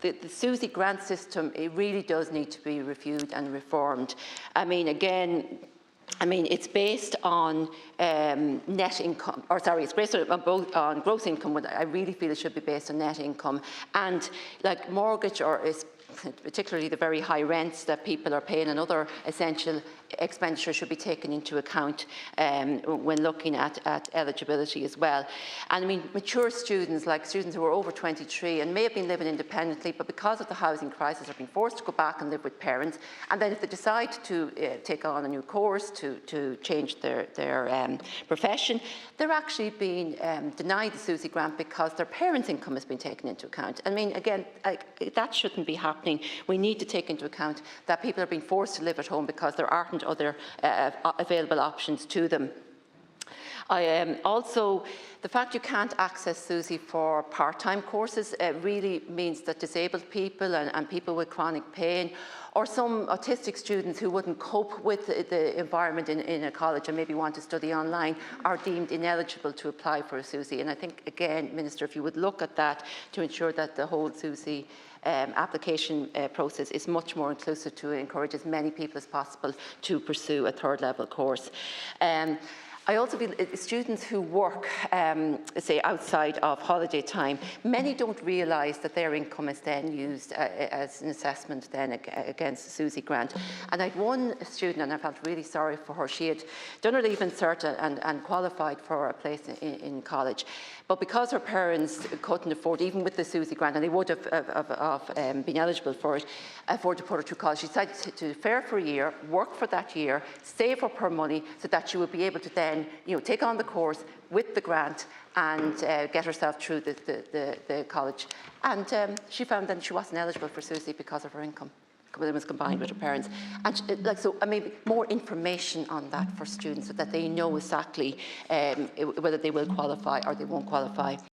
The Susi grant system, it really does need to be reviewed and reformed. I mean, again, it's based on net income, or sorry, it's based on both on gross income, but I really feel it should be based on net income. And like mortgage, or particularly the very high rents that people are paying, and other essential expenditure should be taken into account when looking at eligibility as well. And I mean, mature students, like students who are over 23 and may have been living independently, but because of the housing crisis are being forced to go back and live with parents, and then if they decide to take on a new course, to change their profession, they're actually being denied the Susi grant because their parents' income has been taken into account. I mean, again, that shouldn't be happening. We need to take into account that people are being forced to live at home because there aren't other available options to them. Also, the fact you can't access Susi for part-time courses really means that disabled people and people with chronic pain, or some autistic students who wouldn't cope with the environment in a college and maybe want to study online, are deemed ineligible to apply for a Susi. And I think, again, Minister, if you would look at that to ensure that the whole Susi application process is much more inclusive, to encourage as many people as possible to pursue a third level course. I also feel students who work, say, outside of holiday time, many don't realise that their income is then used as an assessment then against the Susi grant. And I had one student, and I felt really sorry for her. She had done her Leaving Cert and qualified for a place in college. But because her parents couldn't afford, even with the Susi grant, and they would have been eligible for it, afford to put her through college, she decided to fare for a year, work for that year, save up her money so that she would be able to then, take on the course with the grant and get herself through the college. And she found that she wasn't eligible for Susi because of her income. It was combined with her parents. And so I mean, more information on that for students so that they know exactly whether they will qualify or they won't qualify.